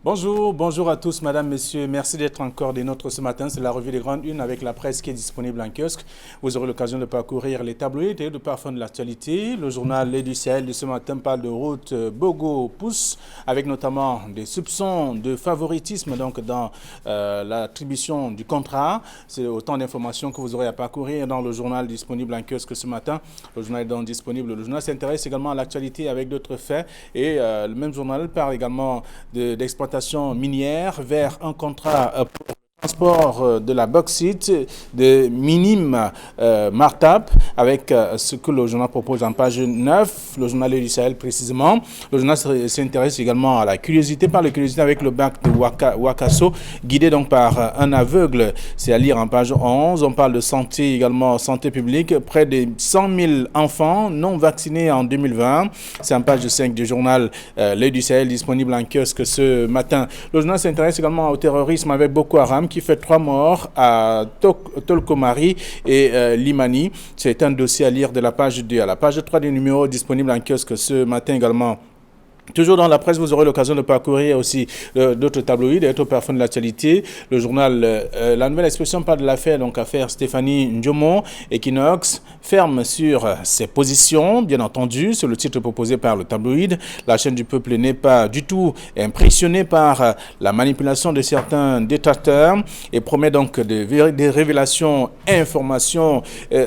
Bonjour à tous, madame, messieurs. Merci d'être encore des nôtres ce matin. C'est la revue des grandes unes avec la presse qui est disponible en kiosque. Vous aurez l'occasion de parcourir les tabloïds et de parfums de l'actualité. Le journal Les du Sahel de ce matin parle de route Bogo-Pousse, avec notamment des soupçons de favoritisme donc dans l'attribution du contrat. C'est autant d'informations que vous aurez à parcourir dans le journal disponible en kiosque ce matin. Le journal est donc disponible. Le journal s'intéresse également à l'actualité avec d'autres faits. Et le même journal parle également d'exploitation minière vers un contrat pour le transport de la bauxite de minime Martap avec ce que le journal propose en page 9, le journal du Sahel précisément. Le journal s'intéresse également à la curiosité, par la curiosité avec le bac de Wakasso, guidé donc par un aveugle. C'est à lire en page 11. On parle de santé également, santé publique. Près de 100 000 enfants non vaccinés en 2020. C'est en page 5 du journal L'Œil du Sahel, disponible en kiosque ce matin. Le journal s'intéresse également au terrorisme avec Boko Haram qui fait 3 morts à Tolkomari et Limani. C'est un dossier à lire de la page 2 à la page 3 du numéro disponible en kiosque ce matin également. Toujours dans la presse, vous aurez l'occasion de parcourir aussi d'autres tabloïds, d'autres parfums de l'actualité. Le journal La Nouvelle Expression parle de l'affaire, donc affaire Stéphanie Ndjomo. Equinox ferme sur ses positions, bien entendu, c'est le titre proposé par le tabloïd. La chaîne du peuple n'est pas du tout impressionnée par la manipulation de certains détracteurs et promet donc des révélations, informations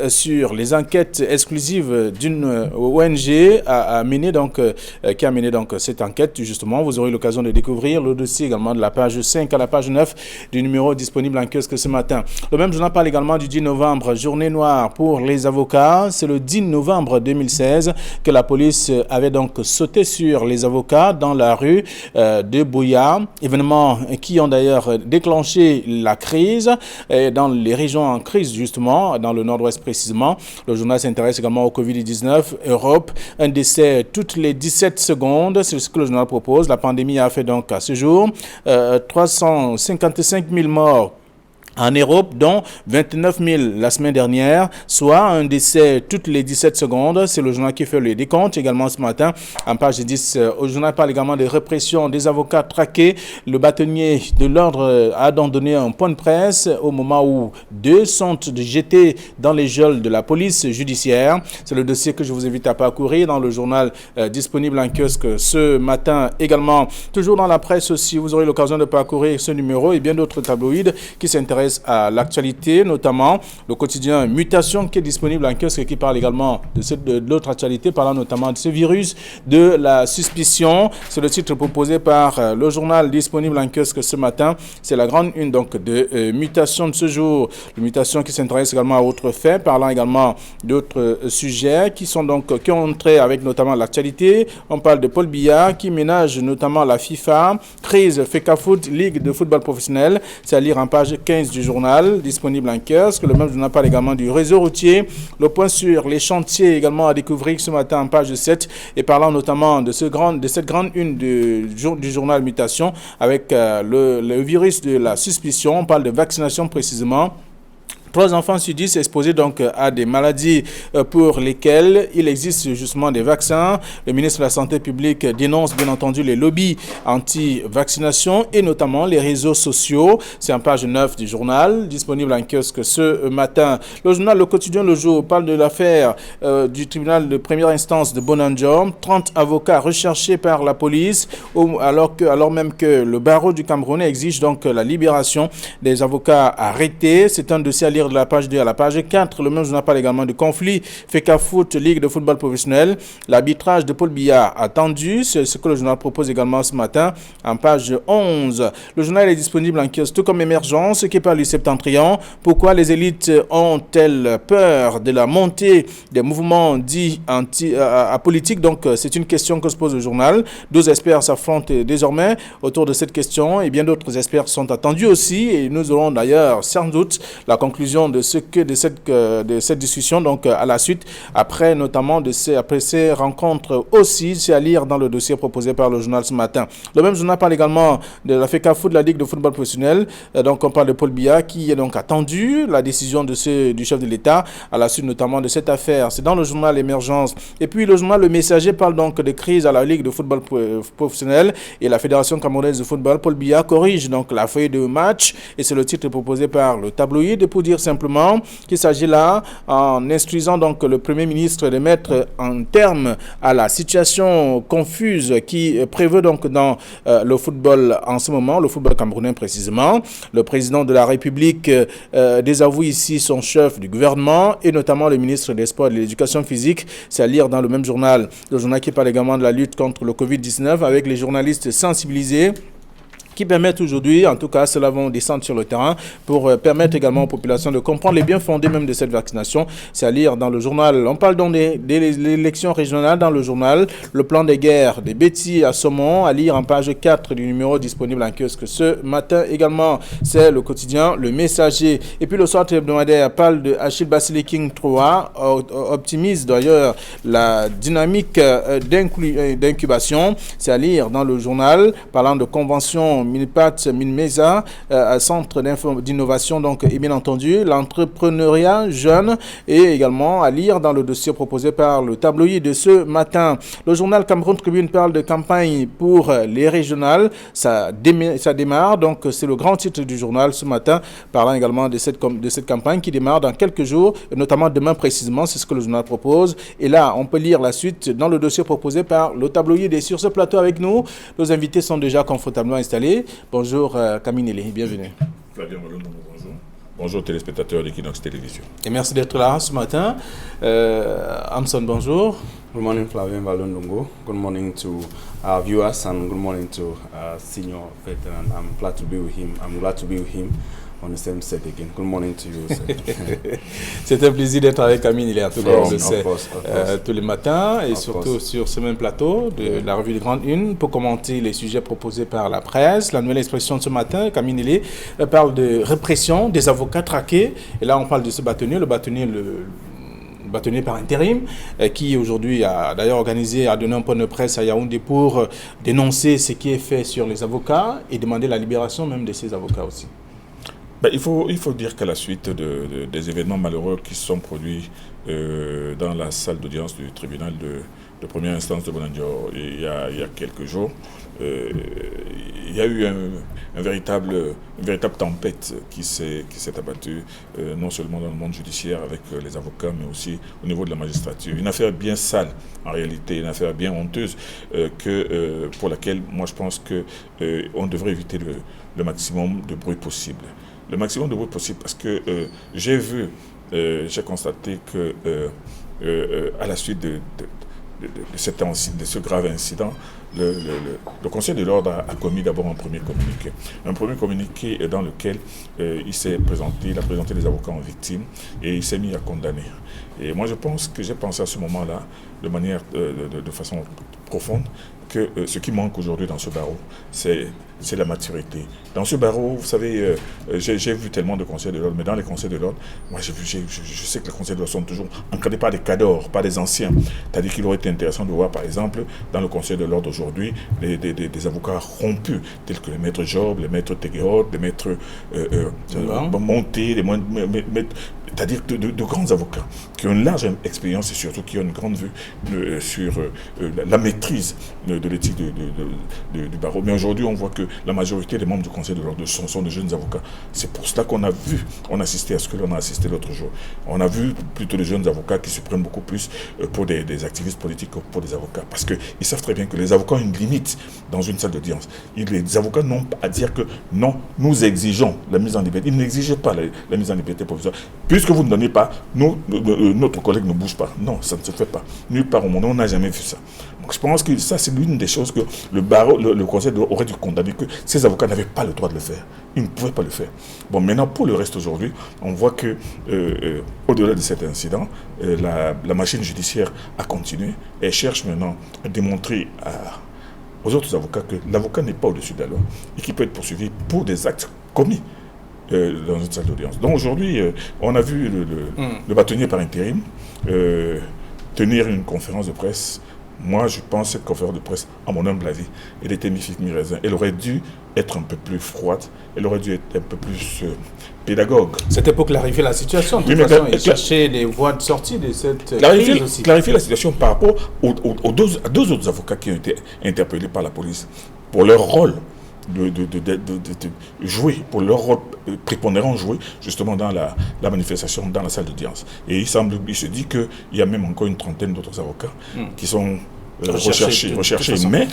sur les enquêtes exclusives d'une ONG qui a mené donc cette enquête. Justement, vous aurez l'occasion de découvrir le dossier également de la page 5 à la page 9 du numéro disponible en kiosque ce matin. Le même journal parle également du 10 novembre, journée noire pour les avocats. C'est le 10 novembre 2016 que la police avait donc sauté sur les avocats dans la rue de Buea, événements qui ont d'ailleurs déclenché la crise dans les régions en crise, justement, dans le nord-ouest précisément. Le journal s'intéresse également au Covid-19, Europe, un décès toutes les 17 secondes. C'est ce que le journal propose. La pandémie a fait donc à ce jour 355 000 morts en Europe, dont 29 000 la semaine dernière, soit un décès toutes les 17 secondes. C'est le journal qui fait le décompte également ce matin. En page 10, le journal parle également de répression des avocats traqués. Le bâtonnier de l'ordre a donc donné un point de presse au moment où 2 sont jetés dans les geôles de la police judiciaire. C'est le dossier que je vous invite à parcourir dans le journal disponible en kiosque ce matin également. Toujours dans la presse aussi, vous aurez l'occasion de parcourir ce numéro et bien d'autres tabloïds qui s'intéressent à l'actualité, notamment le quotidien Mutation qui est disponible en kiosque et qui parle également de l'autre actualité, parlant notamment de ce virus de la suspicion. C'est le titre proposé par le journal disponible en kiosque ce matin. C'est la grande une donc de Mutation de ce jour. Le Mutation qui s'intéresse également à autres faits, parlant également d'autres sujets qui ont trait avec notamment l'actualité. On parle de Paul Biya qui ménage notamment la FIFA, crise FECAFOOT, Ligue de football professionnel. C'est à lire en page 15 du journal disponible en kiosque. Le même journal parle également du réseau routier. Le point sur les chantiers également à découvrir ce matin en page 7 et parlant notamment de cette grande une du journal Mutation avec le virus de la suspicion. On parle de vaccination précisément. 3 enfants sur 10 exposés donc à des maladies pour lesquelles il existe justement des vaccins. Le ministre de la Santé publique dénonce bien entendu les lobbies anti-vaccination et notamment les réseaux sociaux. C'est en page 9 du journal, disponible en kiosque ce matin. Le journal Le Quotidien Le Jour parle de l'affaire du tribunal de première instance de Bonanjo. 30 avocats recherchés par la police alors même que le barreau du Cameroun exige donc la libération des avocats arrêtés. C'est un dossier à lire de la page 2 à la page 4. Le même journal parle également du conflit FECAFOOT, Ligue de football professionnel. L'arbitrage de Paul Biya attendu, c'est ce que le journal propose également ce matin en page 11. Le journal est disponible en kiosque, tout comme Émergence qui parle du septentrion. Pourquoi les élites ont-elles peur de la montée des mouvements dits apolitiques? Donc c'est une question que se pose le journal. 12 experts s'affrontent désormais autour de cette question et bien d'autres experts sont attendus aussi et nous aurons d'ailleurs sans doute la conclusion décision de cette discussion, donc à la suite, après notamment après ces rencontres aussi, c'est à lire dans le dossier proposé par le journal ce matin. Le même journal parle également de la FECAFOOT, de la Ligue de football professionnel. Donc on parle de Paul Biya qui est donc attendu, la décision du chef de l'État à la suite notamment de cette affaire. C'est dans le journal Émergence. Et puis le journal Le Messager parle donc de crise à la Ligue de football professionnel et la Fédération camerounaise de football. Paul Biya corrige donc la feuille de match et c'est le titre proposé par le tabloïd pour dire simplement qu'il s'agit là en instruisant donc le Premier ministre de mettre un terme à la situation confuse qui prévaut donc dans le football en ce moment, le football camerounais précisément. Le président de la République désavoue ici son chef du gouvernement et notamment le ministre des Sports et de l'Éducation physique. C'est à lire dans le même journal. Le journal qui parle également de la lutte contre le Covid-19 avec les journalistes sensibilisés qui permettent aujourd'hui, en tout cas, cela vont descendre sur le terrain pour permettre également aux populations de comprendre les biens fondés même de cette vaccination. C'est à lire dans le journal. On parle donc des élections régionales dans le journal. Le plan des guerres des Betty à Saumon, à lire en page 4 du numéro disponible en kiosque ce matin également. C'est le quotidien Le Messager. Et puis le soir hebdomadaire parle de Achille Basile King 3, optimise d'ailleurs la dynamique d'incubation. C'est à lire dans le journal parlant de convention Milpat, Milmesa, centre d'innovation, donc, et bien entendu, l'entrepreneuriat jeune, et également à lire dans le dossier proposé par le tabloïd de ce matin. Le journal Cameroun Tribune parle de campagne pour les régionales. Ça démarre, donc c'est le grand titre du journal ce matin, parlant également de cette campagne qui démarre dans quelques jours, notamment demain précisément, c'est ce que le journal propose. Et là, on peut lire la suite dans le dossier proposé par le tabloïd. Et sur ce plateau avec nous, nos invités sont déjà confortablement installés. Bonjour Camille Nélé, bienvenue. Flavien Malone, bonjour. Bonjour téléspectateurs d'Equinox Télévision. Et merci d'être là ce matin. Amson, bonjour. Good morning, Flavien Valondongo. Good morning to our viewers and good morning to senior veteran. I'm glad to be with him. On the same set again. Good morning to you. C'est un plaisir d'être avec Camille. Il est à tous tous les matins et surtout sur ce même plateau de la revue des Grandes Unes pour commenter les sujets proposés par la presse. La nouvelle expression de ce matin, Camille Nélé, parle de répression des avocats traqués. Et là, on parle de ce bâtonnier, le bâtonnier par intérim, qui aujourd'hui a d'ailleurs a donné un point de presse à Yaoundé pour dénoncer ce qui est fait sur les avocats et demander la libération même de ces avocats aussi. Il faut dire qu'à la suite des événements malheureux qui se sont produits dans la salle d'audience du tribunal de première instance de Bonandior il y a quelques jours, il y a eu une véritable tempête qui s'est abattue, non seulement dans le monde judiciaire avec les avocats, mais aussi au niveau de la magistrature. Une affaire bien sale, en réalité, une affaire bien honteuse, pour laquelle moi je pense qu'on devrait éviter le maximum de bruit possible. Le maximum de bruit possible parce que j'ai constaté que à la suite de ce grave incident, le Conseil de l'ordre a commis d'abord un premier communiqué dans lequel il a présenté les avocats en victime et il s'est mis à condamner. Et moi j'ai pensé à ce moment-là, de façon profonde, que ce qui manque aujourd'hui dans ce barreau, c'est la maturité. Dans ce barreau, vous savez, j'ai vu tellement de conseils de l'ordre, mais dans les conseils de l'ordre, moi je sais que les conseils de l'ordre sont toujours encadrés par des cadors, par des anciens. C'est-à-dire qu'il aurait été intéressant de voir, par exemple, dans le conseil de l'ordre aujourd'hui, des avocats rompus, tels que les maîtres Job, les maîtres Teguehot, les maîtres Monté, c'est-à-dire de grands avocats qui ont une large expérience et surtout qui ont une grande vue sur la maîtrise de l'éthique du barreau. Mais aujourd'hui, on voit que la majorité des membres du Conseil de l'ordre sont de jeunes avocats. C'est pour cela qu'on a assisté à ce que l'on a assisté l'autre jour. On a vu plutôt des jeunes avocats qui se prennent beaucoup plus pour des activistes politiques que pour des avocats. Parce qu'ils savent très bien que les avocats ont une limite dans une salle d'audience. Les avocats n'ont pas à dire que non, nous exigeons la mise en liberté. Ils n'exigent pas la mise en liberté provisoire. Puisque vous ne donnez pas, notre collègue ne bouge pas. Non, ça ne se fait pas. Nulle part au monde, on n'a jamais vu ça. Donc je pense que ça, c'est l'une des choses que le barreau, le Conseil aurait dû condamner, que ces avocats n'avaient pas le droit de le faire. Ils ne pouvaient pas le faire. Bon, maintenant, pour le reste aujourd'hui, on voit que, au-delà de cet incident, la machine judiciaire a continué et cherche maintenant à démontrer aux autres avocats que l'avocat n'est pas au-dessus de la loi et qu'il peut être poursuivi pour des actes commis dans une salle d'audience. Donc aujourd'hui, on a vu le bâtonnier par intérim tenir une conférence de presse. Moi, je pense que cette conférence de presse, à mon humble avis, elle était mi-figue, mi-raisin. Elle aurait dû être un peu plus froide, elle aurait dû être un peu plus pédagogue. C'était pour clarifier la situation, de toute façon, et chercher des voies de sortie de cette crise aussi. Clarifier la situation par rapport aux deux autres avocats qui ont été interpellés par la police pour leur rôle de jouer, pour leur rôle prépondérant joué justement dans la manifestation, dans la salle d'audience. Et il se dit qu'il y a même encore une trentaine d'autres avocats qui sont recherchés. Mais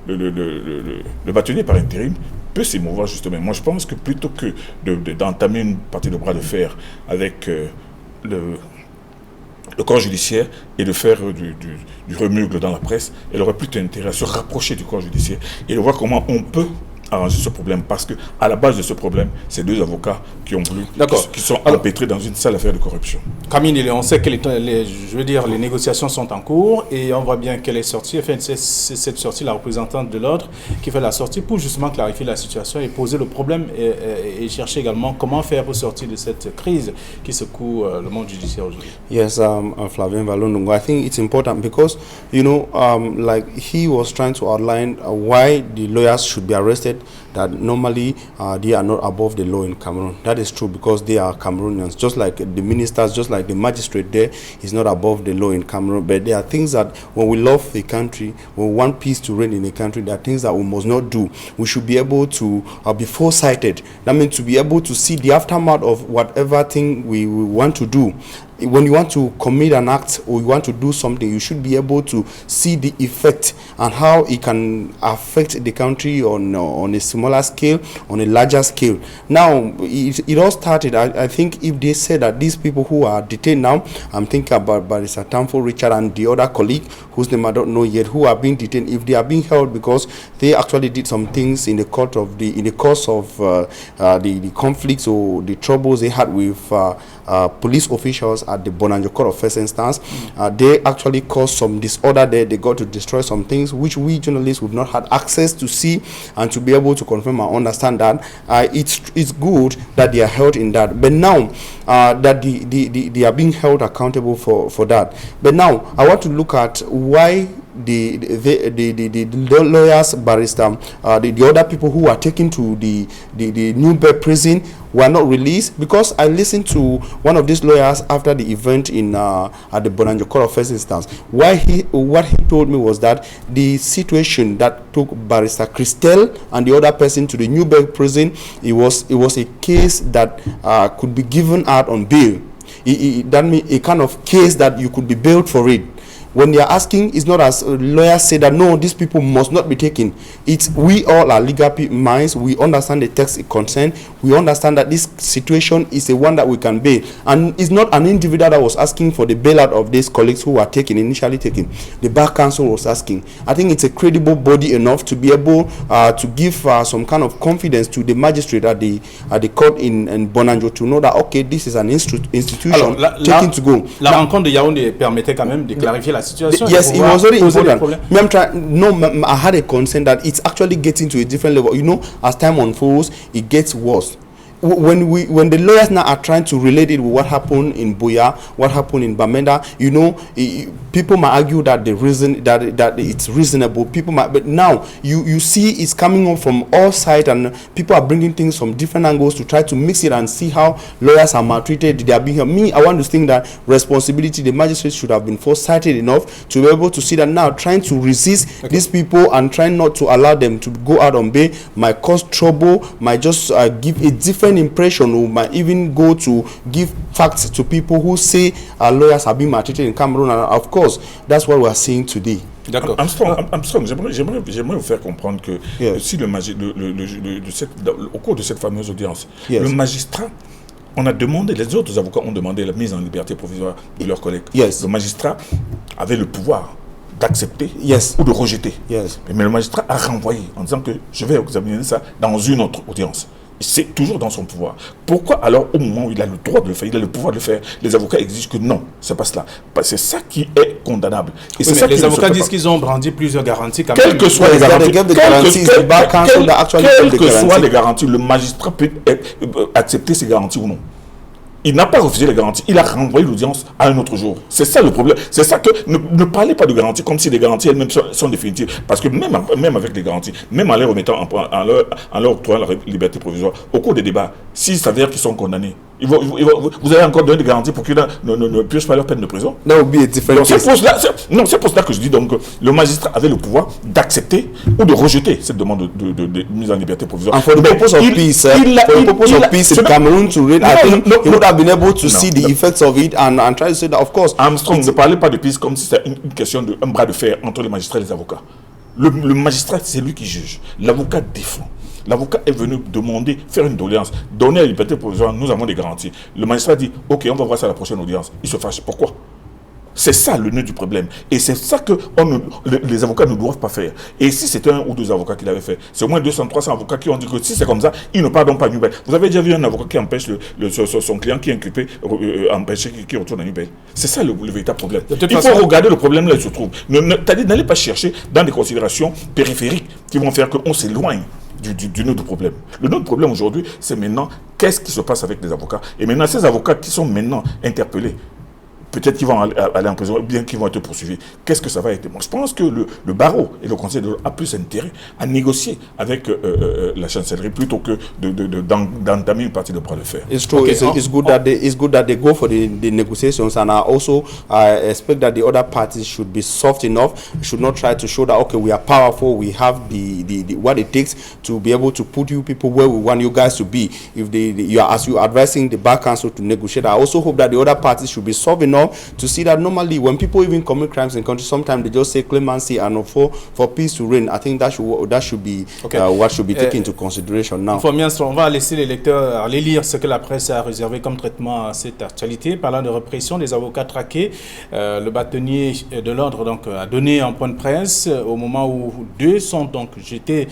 le bâtonnier par intérim peut s'émouvoir justement. Moi, je pense que plutôt que d'entamer une partie de bras de fer avec le corps judiciaire et de faire du remue-gle dans la presse, elle aurait plutôt intérêt à se rapprocher du corps judiciaire et de voir comment on peut arranger ce problème, parce que à la base de ce problème, c'est deux avocats qui ont voulu, qui sont empêtrés dans une sale affaire de corruption. Camille, on sait que les négociations sont en cours et on voit bien qu'elle est sortie. Enfin, c'est cette sortie, la représentante de l'ordre, qui fait la sortie pour justement clarifier la situation et poser le problème et chercher également comment faire pour sortir de cette crise qui secoue le monde judiciaire aujourd'hui. Yes, Flavien Valondongo, I think it's important because, like he was trying to outline why the lawyers should be arrested, that normally they are not above the law in Cameroon. That is true because they are Cameroonians. Just like the ministers, just like the magistrate there is not above the law in Cameroon. But there are things that when we love a country, when we want peace to reign in a country, there are things that we must not do. We should be able to be foresighted. That means to be able to see the aftermath of whatever thing we want to do. When you want to commit an act or you want to do something, you should be able to see the effect and how it can affect the country on a smaller scale, on a larger scale. Now, it all started, I think, if they say that these people who are detained now, I'm thinking about Barrister Tamfo Richard and the other colleague, whose name I don't know yet, who are being detained, if they are being held because they actually did some things in the course of the conflicts or the troubles they had with police officials at the Bonanjo Court of First Instance, they actually caused some disorder there. They got to destroy some things which we journalists would not had access to see and to be able to confirm and understand that it's good that they are held in that. But now that they are being held accountable for that. But now I want to look at why the lawyers, barrister, the other people who are taken to the Newberg prison were not released, because I listened to one of these lawyers after the event at the Bonanjo Court of First Instance. What he told me was that the situation that took Barrister Christel and the other person to the Newberg prison, it was a case that could be given out on bail. That means a kind of case that you could be bailed for it. When they are asking, it's not as lawyers say that no, these people must not be taken. It's we all are legal minds. We understand the text concern. We understand that this situation is a one that we can bail, and it's not an individual that was asking for the bailout of these colleagues who were initially taken. The Bar Council was asking. I think it's a credible body enough to be able to give some kind of confidence to the magistrate at the court in Bonanjo to know that okay, this is an institution taken to go. La rencontre de Yaoundé permettait quand même de clarifier la situation. Yes, it was very important. I had a concern that it's actually getting to a different level. As time unfolds, it gets worse. When the lawyers now are trying to relate it with what happened in Buea, what happened in Bamenda, people might argue that the reason that it's reasonable. But now you see it's coming up from all sides, and people are bringing things from different angles to try to mix it and see how lawyers are maltreated. They are being. I want to think that responsibility, the magistrates should have been foresighted enough to be able to see that now trying to resist these people and trying not to allow them to go out on bail might cause trouble, might just give a different impression, or might even go to give facts to people who say lawyers have been maltreated in Cameroon. And of course, that's what we are seeing today. D'accord. Armstrong, j'aimerais vous faire comprendre que si au cours de cette fameuse audience, le magistrat, on a demandé, les autres avocats ont demandé la mise en liberté provisoire de leurs collègues. Le magistrat avait le pouvoir d'accepter ou de rejeter. Mais le magistrat a renvoyé en disant que je vais examiner ça dans une autre audience. C'est toujours dans son pouvoir. Pourquoi alors, au moment où il a le droit de le faire, il a le pouvoir de le faire, les avocats exigent que non, c'est pas cela. C'est ça qui est condamnable. Et c'est ça les avocats disent qu'ils ont brandi plusieurs garanties quand même. Quelles que soient les garanties, le magistrat peut accepter ces garanties ou non. Il n'a pas refusé les garanties, il a renvoyé l'audience à un autre jour. C'est ça le problème. C'est ça que ne parlez pas de garanties comme si les garanties elles-mêmes sont définitives. Parce que même avec les garanties, même en les remettant en leur octroyant la liberté provisoire, au cours des débats, s'il s'avère qu'ils sont condamnés, vous allez encore donner des garanties pour qu'ils ne puissent pas leur peine de prison. C'est pour cela que je dis donc que le magistrat avait le pouvoir d'accepter ou de rejeter cette demande de mise en liberté provisoire. And for the purpose of peace, in Cameroon to read, I think he would have been able to see the effects of it and try to say that, of course. Armstrong ne parlait pas de peace comme si c'était une question d'un bras de fer entre les magistrats et les avocats. Le magistrat, c'est lui qui juge. L'avocat défend. L'avocat est venu demander, faire une doléance, donner la liberté provisoire, nous avons des garanties. Le magistrat dit, ok, on va voir ça à la prochaine audience. Il se fâche. Pourquoi? C'est ça le nœud du problème. Et c'est ça que les avocats ne doivent pas faire. Et si c'était un ou deux avocats qui l'avaient fait, c'est au moins 200, 300 avocats qui ont dit que si c'est comme ça, ils ne pardonnent pas Nubel. Vous avez déjà vu un avocat qui empêche son client qui est inculpé, empêcher qu'il retourne à Nubel. C'est ça le véritable problème. Il faut regarder le problème là où il se trouve. N'allez pas chercher dans des considérations périphériques qui vont faire qu'on s'éloigne du nœud du problème. Le nœud du problème aujourd'hui, c'est maintenant qu'est-ce qui se passe avec les avocats. Et maintenant, ces avocats qui sont maintenant interpellés, peut-être qu'ils vont aller en prison, ou bien qu'ils vont être poursuivis. Qu'est-ce que ça va être? Moi, je pense que le barreau et le conseil de l'ordre a plus intérêt à négocier avec la chancellerie plutôt que d'entamer une partie de bras de fer. It's true. Okay. It's good that they go for the negotiations, and I expect that the other parties should be soft enough. Should not try to show that okay, we are powerful, we have the what it takes to be able to put you people where we want you guys to be. If you are advising the bar council to negotiate, I also hope that the other parties should be soft enough to see that normally when people even commit crimes in countries, sometimes they just say clemency and for peace to reign. I think that should be what should be taken into consideration now. On va laisser les lecteurs aller lire ce que la presse a réservé comme traitement à cette actualité. Parlant de répression des avocats traqués, le bâtonnier de l'ordre donc a donné un point de presse au moment où deux sont donc jetés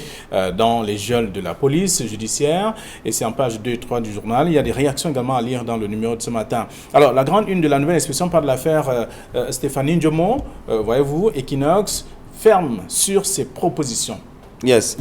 dans les geôles de la police judiciaire, et c'est en page 2 et 3 du journal. Il y a des réactions également à lire dans le numéro de ce matin. Alors, la grande une de la nouvelle expression par de l'affaire Stéphanie Ndiomo, voyez-vous, Equinox ferme sur ses propositions. Yes.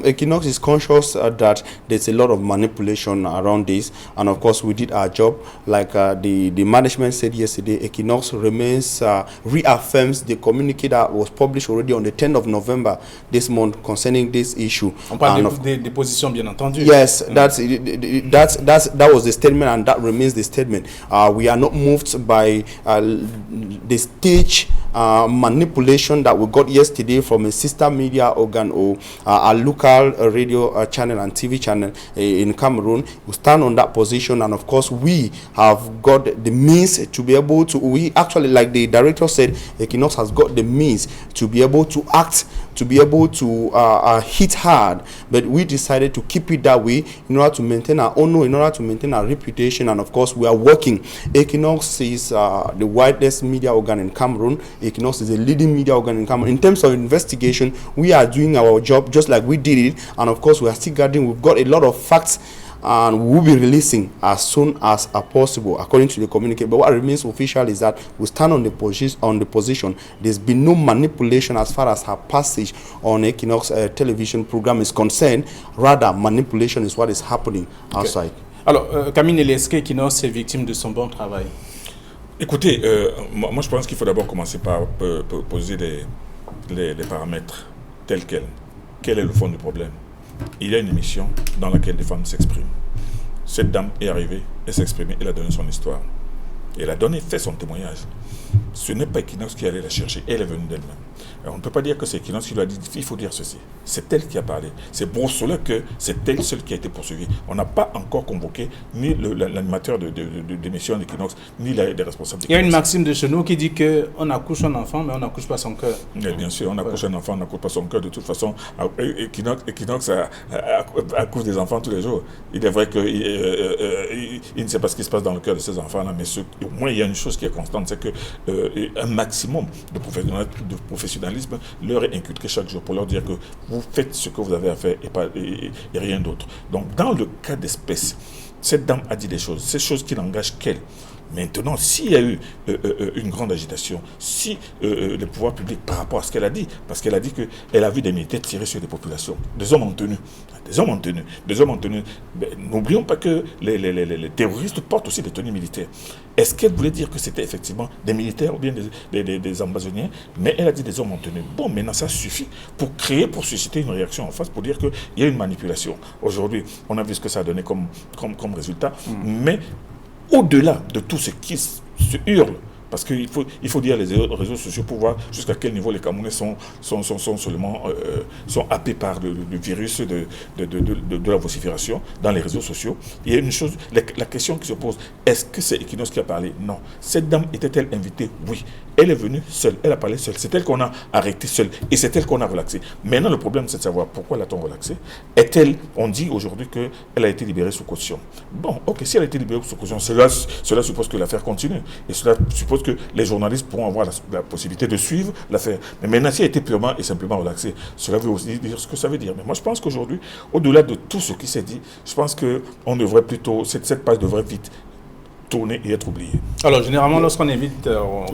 Equinox is conscious that there's a lot of manipulation around this, and of course we did our job. Like the management said yesterday, Equinox reaffirms the communique that was published already on the 10th of November this month concerning this issue. On parle des positions, bien entendu. Yes, that was the statement, and that remains the statement. We are not moved by the stage manipulation that we got yesterday from a sister media organ or a local radio channel and TV channel in Cameroon. We stand on that position, and of course we have got the means to be able to, we actually, like the director said, Equinox has got the means to be able to act, to be able to hit hard, but we decided to keep it that way in order to maintain our honor, in order to maintain our reputation, and of course we are working. Equinox is the widest media organ in Cameroon. Equinox is a leading media organ in Cameroon. In terms of investigation, we are doing our job just like we did it, and of course we are still gathering. We've got a lot of facts, and we will be releasing as soon as possible according to the communique. But what remains official is that we stand on the position. There's been no manipulation as far as her passage on Equinox television program is concerned. Rather, manipulation is what is happening outside. Alors, Camille, est-ce qu'Equinox est victime de son bon travail? Écoutez, moi je pense qu'il faut d'abord commencer par poser les paramètres tels quels. Quel est le fond du problème? Il y a une émission dans laquelle des femmes s'expriment. Cette dame est arrivée, elle s'est exprimée, elle a donné son histoire. Elle a fait son témoignage. Ce n'est pas Equinox qui allait la chercher, elle est venue d'elle-même. Alors, on ne peut pas dire que c'est Equinox qui lui a dit il faut dire ceci. C'est elle qui a parlé. C'est pour cela que c'est elle seule qui a été poursuivie. On n'a pas encore convoqué ni l'animateur d'émission d'Equinox, ni les responsables d'Equinox. Il y a une maxime de chez nous qui dit qu'on accouche un enfant, mais on n'accouche pas son cœur. Bien sûr, on accouche un enfant, on n'accouche pas son cœur. De toute façon, Equinox accouche des enfants tous les jours. Il est vrai qu'il ne sait pas ce qui se passe dans le cœur de ces enfants-là, mais au moins il y a une chose qui est constante, c'est que un maximum de professionnalisme leur est inculqué chaque jour pour leur dire que vous faites ce que vous avez à faire et rien d'autre. Donc, dans le cas d'espèce, cette dame a dit des choses, ces choses qui n'engagent qu'elle. Maintenant, s'il y a eu une grande agitation, si les pouvoirs publics, par rapport à ce qu'elle a dit, parce qu'elle a dit qu'elle a vu des militaires tirer sur des populations, des hommes en tenue, n'oublions pas que les terroristes portent aussi des tenues militaires. Est-ce qu'elle voulait dire que c'était effectivement des militaires ou bien des ambassoniens? Mais elle a dit des hommes en tenue. Bon, maintenant, ça suffit pour susciter une réaction en face, pour dire qu'il y a une manipulation. Aujourd'hui, on a vu ce que ça a donné comme résultat, mais au-delà de tout ce qui se hurle, parce qu'il faut dire les réseaux sociaux pour voir jusqu'à quel niveau les Camerounais sont happés par le virus de la vocifération dans les réseaux sociaux. Il y a une chose, la question qui se pose, est-ce que c'est Equinox qui a parlé? Non. Cette dame était-elle invitée? Oui. Elle est venue seule, elle a parlé seule. C'est elle qu'on a arrêtée seule et c'est elle qu'on a relaxée. Maintenant, le problème, c'est de savoir pourquoi l'a-t-on relaxée. On dit aujourd'hui qu'elle a été libérée sous caution. Bon, ok, si elle a été libérée sous caution, cela suppose que l'affaire continue. Et cela suppose que les journalistes pourront avoir la possibilité de suivre l'affaire. Mais maintenant, si elle a été purement et simplement relaxée, cela veut aussi dire ce que ça veut dire. Mais moi, je pense qu'aujourd'hui, au-delà de tout ce qui s'est dit, je pense que cette page devrait vite tourner et être oublié. Alors, généralement, lorsqu'on invite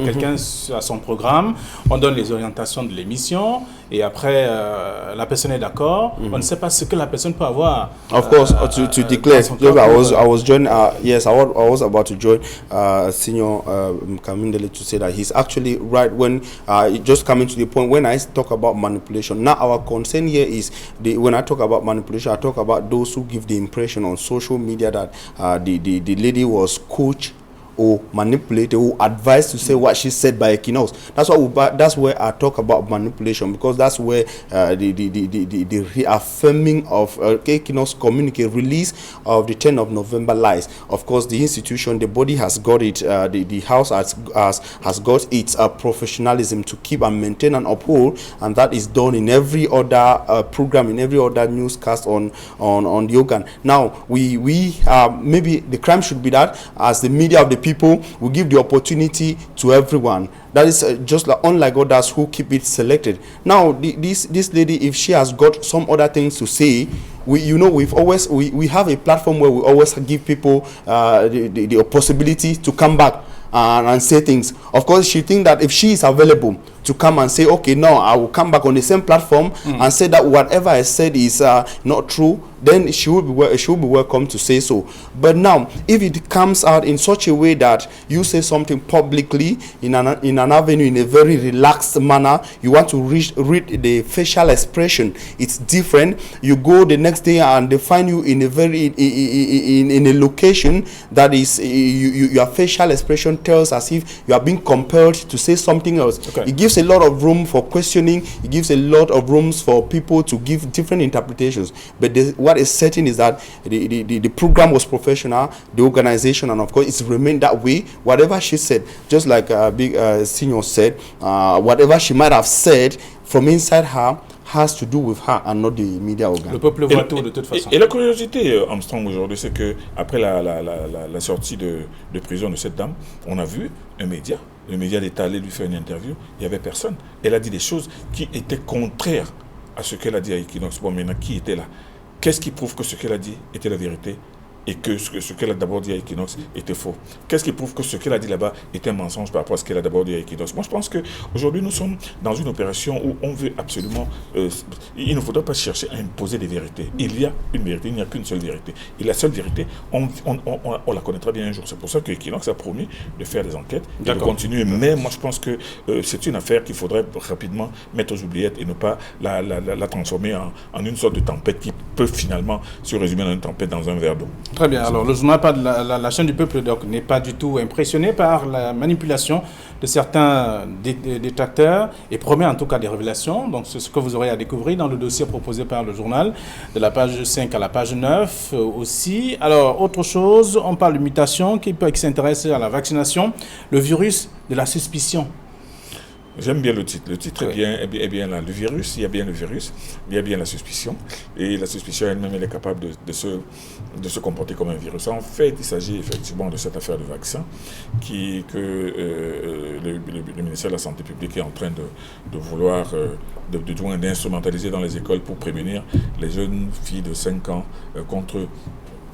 quelqu'un à son programme, on donne les orientations de l'émission et après, la personne est d'accord. On ne sait pas ce que la personne peut avoir. Of course, to declare, I was joined. Yes, I was about to join Senior Kamindele to say that he's actually right when just coming to the point when I talk about manipulation. Now, our concern here is when I talk about manipulation, I talk about those who give the impression on social media that the lady was coached or manipulated or advised to say what she said by Equinox. That's where I talk about manipulation, because that's where the reaffirming of Equinox communique release of the 10th of November lies. Of course, the institution, the body has got it, the house has got its professionalism to keep and maintain and uphold, and that is done in every other program, in every other newscast on the organ. Now, we maybe the crime should be that as the media of the people, we give the opportunity to everyone. That is just unlike others who keep it selected. Now, this lady, if she has got some other things to say, we have a platform where we always give people the possibility to come back and say things. Of course, she thinks that if she is available to come and say, okay, no, I will come back on the same platform and say that whatever I said is not true, then she will be welcome to say so. But now, if it comes out in such a way that you say something publicly in an avenue in a very relaxed manner, you want to read the facial expression, it's different. You go the next day and they find you in a very in a location that is your facial expression tells as if you are being compelled to say something else. Okay. It gives a lot of room for questioning. It gives a lot of rooms for people to give different interpretations. But what is certain is that the program was professional, the organization, and of course it's remained that way. Whatever she said, just like Big Senior said, whatever she might have said from inside her has to do with her and not the media organ. Le peuple voit tout de toute façon. Et la curiosité, Armstrong, aujourd'hui, c'est que après la sortie de prison de cette dame, on a vu un média. Le média est allé lui faire une interview. Il n'y avait personne. Elle a dit des choses qui étaient contraires à ce qu'elle a dit à Equinox. Bon, maintenant, qui était là? Qu'est-ce qui prouve que ce qu'elle a dit était la vérité et que ce qu'elle a d'abord dit à Equinox était faux? Qu'est-ce qui prouve que ce qu'elle a dit là-bas était un mensonge par rapport à ce qu'elle a d'abord dit à Equinox? Moi, je pense qu'aujourd'hui, nous sommes dans une opération où on veut absolument... il ne faudra pas chercher à imposer des vérités. Il y a une vérité, il n'y a qu'une seule vérité. Et la seule vérité, on la connaîtra bien un jour. C'est pour ça que Equinox a promis de faire des enquêtes, de continuer. Mais moi, je pense que c'est une affaire qu'il faudrait rapidement mettre aux oubliettes et ne pas la transformer en une sorte de tempête qui peut finalement se résumer en une tempête dans un verre d'eau. Très bien. Alors, le journal la chaîne du peuple n'est pas du tout impressionné par la manipulation de certains détracteurs et promet en tout cas des révélations. Donc, c'est ce que vous aurez à découvrir dans le dossier proposé par le journal, de la page 5 à la page 9 aussi. Alors, autre chose, on parle de mutation qui s'intéresse à la vaccination, le virus de la suspicion. J'aime bien le titre. Le titre est bien là. Le virus, il y a bien le virus, il y a bien la suspicion. Et la suspicion elle-même, elle est capable de se comporter comme un virus. En fait, il s'agit effectivement de cette affaire de vaccin que le ministère de la Santé publique est en train de vouloir, d'instrumentaliser dans les écoles pour prévenir les jeunes filles de 5 ans contre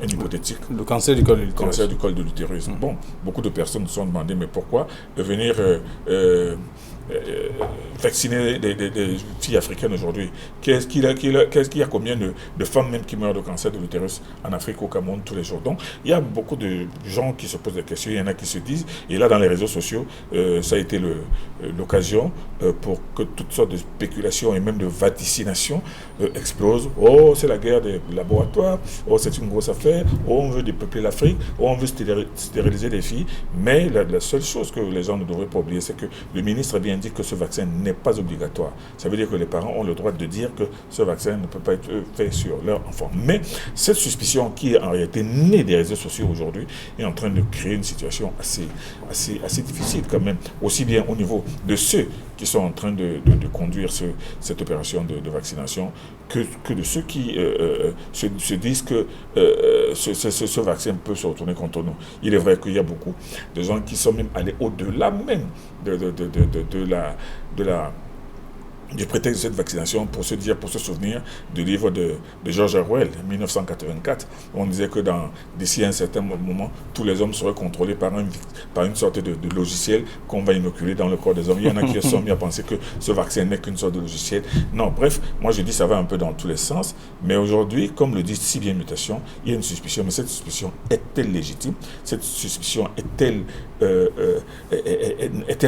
un hypothétique. Le cancer du col de l'utérus. Cancer du col de l'utérus. Bon, beaucoup de personnes se sont demandé, mais pourquoi venir vacciner des filles africaines aujourd'hui? Qu'est-ce qu'il y a combien de femmes même qui meurent de cancer de l'utérus en Afrique, au Cameroun, tous les jours? Donc, il y a beaucoup de gens qui se posent des questions, il y en a qui se disent, et là, dans les réseaux sociaux, ça a été l'occasion pour que toutes sortes de spéculations et même de vaticinations explosent. Oh, c'est la guerre des laboratoires, oh, c'est une grosse affaire, oh, on veut dépeupler l'Afrique, oh, on veut stériliser les filles. Mais la seule chose que les gens ne devraient pas oublier, c'est que le ministre a bien dit que ce vaccin n'est pas obligatoire. Ça veut dire que les parents ont le droit de dire que ce vaccin ne peut pas être fait sur leur enfant. Mais cette suspicion qui est en réalité née des réseaux sociaux aujourd'hui est en train de créer une situation assez difficile quand même, aussi bien au niveau de ceux qui sont en train de conduire cette opération de vaccination que de ceux qui se disent que ce vaccin peut se retourner contre nous. Il est vrai qu'il y a beaucoup de gens qui sont même allés au-delà même du prétexte de cette vaccination pour se souvenir du livre de George Orwell, 1984. On disait que d'ici un certain moment, tous les hommes seraient contrôlés par une sorte de logiciel qu'on va inoculer dans le corps des hommes. Il y en a qui se sont mis à penser que ce vaccin n'est qu'une sorte de logiciel. Non, bref, moi je dis ça va un peu dans tous les sens. Mais aujourd'hui, comme le dit si bien Mutation, il y a une suspicion. Mais cette suspicion est-elle légitime? Cette suspicion est-elle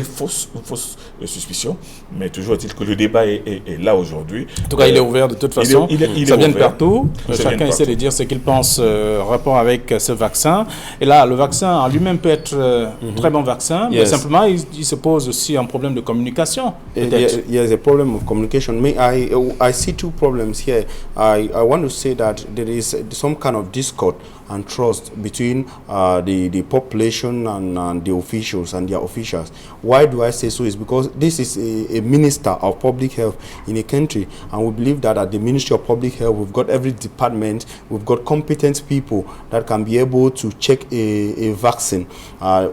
fausse? Une fausse suspicion? Mais toujours est-il que le débat est là aujourd'hui. En tout cas, il est ouvert de toute façon. Ça vient de partout. Chacun essaie de dire ce qu'il pense en rapport avec ce vaccin. Et là, le vaccin en lui-même peut être un très bon vaccin, mais simplement, il se pose aussi un problème de communication. Yes, a problem of communication. I see two problems here. I want to say that there is some kind of discord and trust between the population and the officials and their officials. Why do I say so? Is because this is a minister of public health in a country, and we believe that at the Ministry of Public Health we've got every department, we've got competent people that can be able to check a vaccine,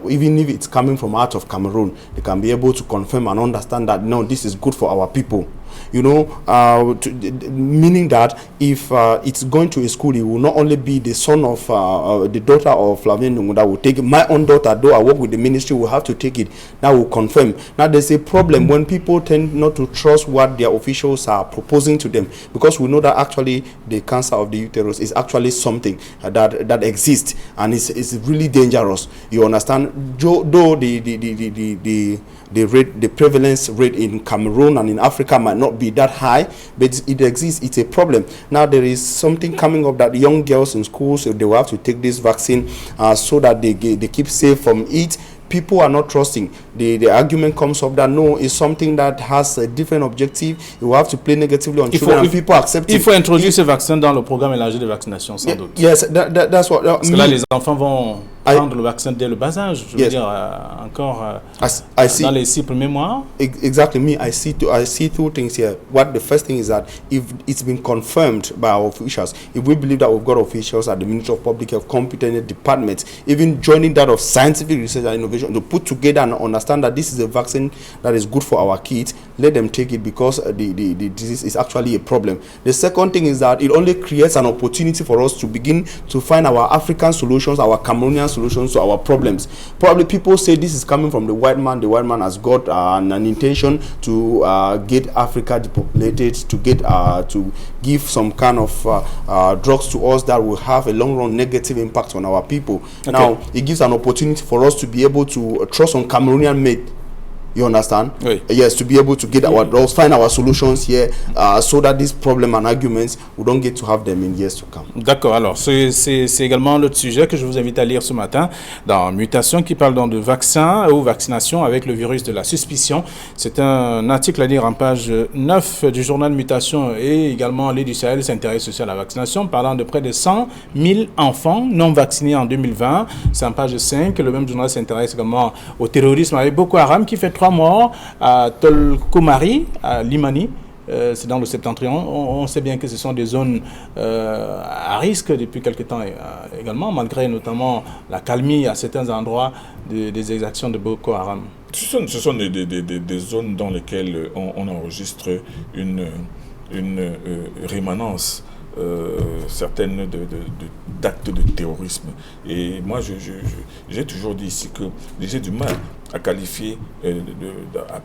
even if it's coming from out of Cameroon. They can be able to confirm and understand that no, this is good for our people. You know, meaning that if it's going to a school, it will not only be the son of the daughter of Flavien Nungu that will take it. My own daughter, though I work with the ministry, will have to take it. That will confirm. Now, there's a problem when people tend not to trust what their officials are proposing to them, because we know that actually the cancer of the uterus is actually something that exists and it's really dangerous. You understand? Though the prevalence rate in Cameroon and in Africa might not be that high, but it exists. It's a problem. Now there is something coming up that young girls in schools, they will have to take this vaccine so that they keep safe from it. People are not trusting. The argument comes up that no, it's something that has a different objective. You have to play negatively on children, and people accept it. Il faut introduire ce vaccin dans le programme élargi de vaccination, sans doute. Yes, that's what. Parce que là, les enfants vont prendre le vaccin dès le bas âge. Je veux dire, encore dans les 6 premiers mois. Exactly. I see two things here. The first thing is that if it's been confirmed by our officials, if we believe that we've got officials at the Ministry of Public Health, competent departments, even joining that of scientific research and innovation, to put together and understand that this is a vaccine that is good for our kids, let them take it, because the disease is actually a problem. The second thing is that it only creates an opportunity for us to begin to find our African solutions, our Cameroonian solutions to our problems. Probably people say this is coming from the white man. The white man has got an intention to get Africa depopulated, to get to give some kind of drugs to us that will have a long-run negative impact on our people. Okay. Now, it gives an opportunity for us to be able to trust on Cameroonian made. You understand? Oui. Yes, to be able to get our drugs, find our solutions here, so that this problem and arguments, we don't get to have them in years to come. D'accord. Alors, c'est également l'autre sujet que je vous invite à lire ce matin dans Mutation, qui parle donc de vaccin ou vaccination avec le virus de la suspicion. C'est un article à lire en page 9 du journal Mutation, et également l'Aide du Sahel s'intéresse aussi à la vaccination, parlant de près de 100 000 enfants non vaccinés en 2020. C'est en page 5. Le même journal s'intéresse également au terrorisme avec Boko Haram, qui fait 3 3 morts à Tolkomari, à Limani. C'est dans le septentrion. On sait bien que ce sont des zones à risque depuis quelque temps également, malgré notamment la calmie à certains endroits des exactions de Boko Haram. Ce sont des zones dans lesquelles on enregistre une rémanence certaines d'actes de terrorisme. Et moi, j'ai toujours dit ici que j'ai du mal à qualifier,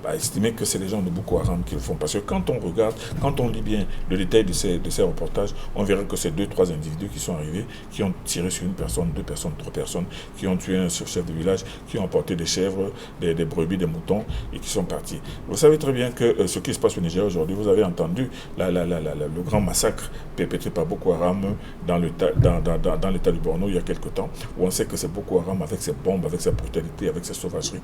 à estimer que c'est les gens de Boko Haram qui le font. Parce que quand on lit bien le détail de ces reportages, on verra que c'est 2-3 individus qui sont arrivés, qui ont tiré sur une personne, 2 personnes, 3 personnes, qui ont tué un chef de village, qui ont emporté des chèvres, des brebis, des moutons, et qui sont partis. Vous savez très bien que ce qui se passe au Nigeria aujourd'hui, vous avez entendu le grand massacre perpétré par Boko Haram dans l'état du Borno il y a quelque temps, où on sait que c'est Boko Haram avec ses bombes, avec sa brutalité, avec ses sauvageries.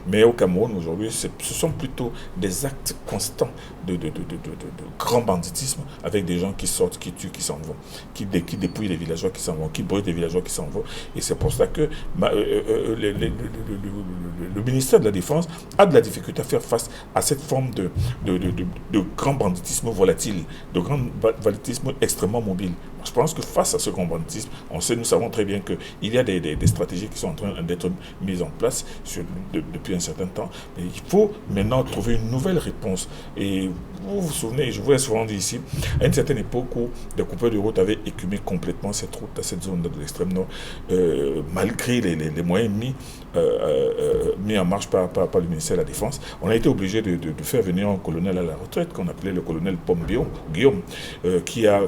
Mais au Cameroun, aujourd'hui, ce sont plutôt des actes constants de grand banditisme avec des gens qui sortent, qui tuent, qui s'en vont, qui dépouillent les villageois qui s'en vont, qui brûlent les villageois qui s'en vont. Et c'est pour ça que le ministère de la Défense a de la difficulté à faire face à cette forme de grand banditisme volatile, de grand banditisme extrêmement mobile. Je pense que face à ce grand banditisme, nous savons très bien qu'il y a des stratégies qui sont en train d'être mises en place depuis un certain temps. Mais il faut maintenant trouver une nouvelle réponse. Et vous vous souvenez, je vous ai souvent dit ici, à une certaine époque où des coupeurs de route avaient écumé complètement cette route, à cette zone de l'extrême nord, malgré les moyens mis en marche par le ministère de la Défense, on a été obligé de faire venir un colonel à la retraite qu'on appelait le colonel Guillaume, qui a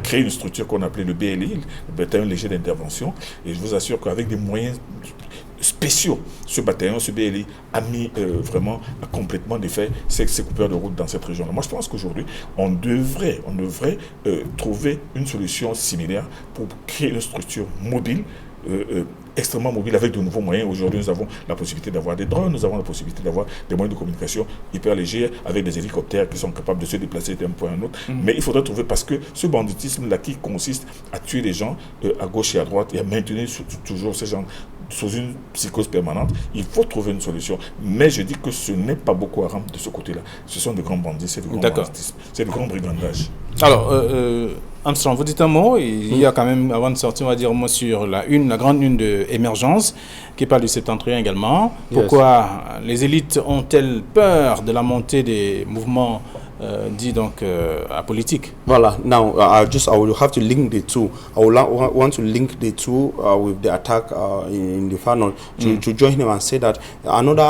créé une structure qu'on appelait le BLI, le bataillon léger d'intervention. Et je vous assure qu'avec des moyens spéciaux, ce bataillon, ce BLI a mis vraiment complètement d'effet ces coupeurs de route dans cette région-là. Moi, je pense qu'aujourd'hui, on devrait trouver une solution similaire pour créer une structure mobile, extrêmement mobile avec de nouveaux moyens. Aujourd'hui, nous avons la possibilité d'avoir des drones, nous avons la possibilité d'avoir des moyens de communication hyper légers avec des hélicoptères qui sont capables de se déplacer d'un point à un autre. Mais il faudrait trouver, parce que ce banditisme-là qui consiste à tuer les gens à gauche et à droite et à maintenir toujours ces gens sous une psychose permanente, il faut trouver une solution. Mais je dis que ce n'est pas Boko Haram de ce côté-là. Ce sont de grands bandits, c'est de grand banditisme, c'est de grand brigandage. Alors, Armstrong, vous dites un mot, il y a quand même, avant de sortir, on va dire un mot sur la grande une de Émergence, qui parle du septentrion également. Pourquoi les élites ont-elles peur de la montée des mouvements dits donc apolitiques? Voilà, now I will have to link the two. I will want to link the two with the attack in the far north to join him and say that another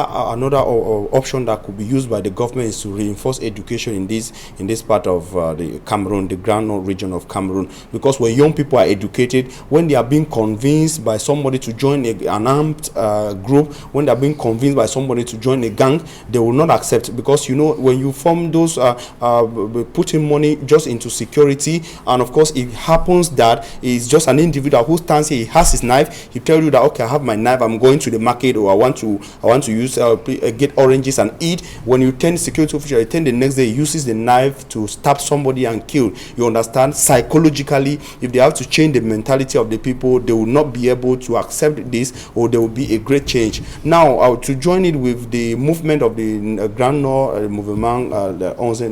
option that could be used by the government is to reinforce education in this part of the Cameroon, the Grand North region of Cameroon, because when young people are educated, when they are being convinced by somebody to join an armed group, when they are being convinced by somebody to join a gang, they will not accept, because you know when you form those putting money just into security, and of course it happens that it's just an individual who stands here, he has his knife, he tells you that okay, I have my knife, I'm going to the market, or I want to use get oranges and eat. When you turn security official, you turn the next day, he uses the knife to stab somebody and kill. You understand? Psychologically, if they have to change the mentality of the people, they will not be able to accept this, or there will be a great change. Now, to join it with the movement of the Grand Nord movement, the 11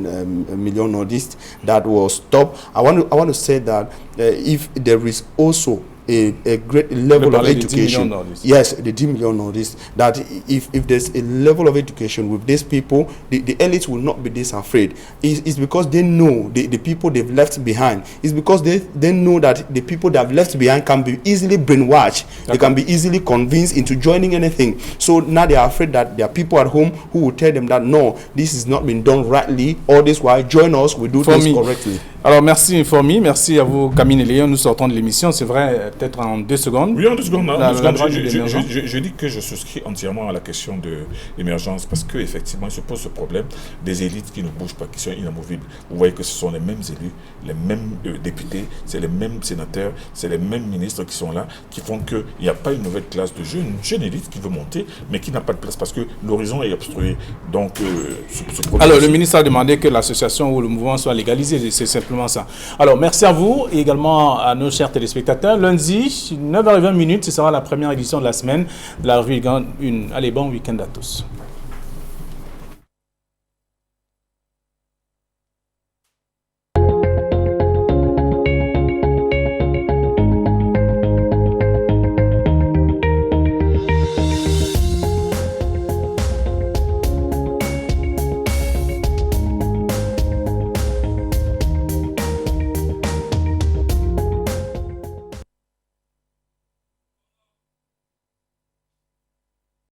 million Nordists that was stopped, I want to say that if there is also a great level of education, yes, the 10 million Nordists, that if there's a level of education with these people, the elites will not be this afraid. It's because they know the people they've left behind. It's because they know that the people they've left behind can be easily brainwashed. Okay. They can be easily convinced into joining anything. So now they are afraid that there are people at home who will tell them that no, this is not been done rightly, all this while join us, we do this correctly. Alors merci Formi, merci à vous Camille et Léon, nous sortons de l'émission, c'est vrai, peut-être en 2 secondes. Oui, en 2 secondes. Je dis que je souscris entièrement à la question de l'émergence, parce qu'effectivement, il se pose ce problème des élites qui ne bougent pas, qui sont inamovibles. Vous voyez que ce sont les mêmes élus, les mêmes députés, c'est les mêmes sénateurs, c'est les mêmes ministres qui sont là, qui font qu'il n'y a pas une nouvelle classe de jeunes, une jeune élite qui veut monter, mais qui n'a pas de place parce que l'horizon est obstrué. Donc, ce problème. Alors, le ministre a demandé que l'association ou le mouvement soit légalisé, c'est simplement ça. Alors, merci à vous et également à nos chers téléspectateurs. Lundi, jeudi, 9h20, ce sera la première édition de la semaine de la revue Grande 1. Allez, bon week-end à tous.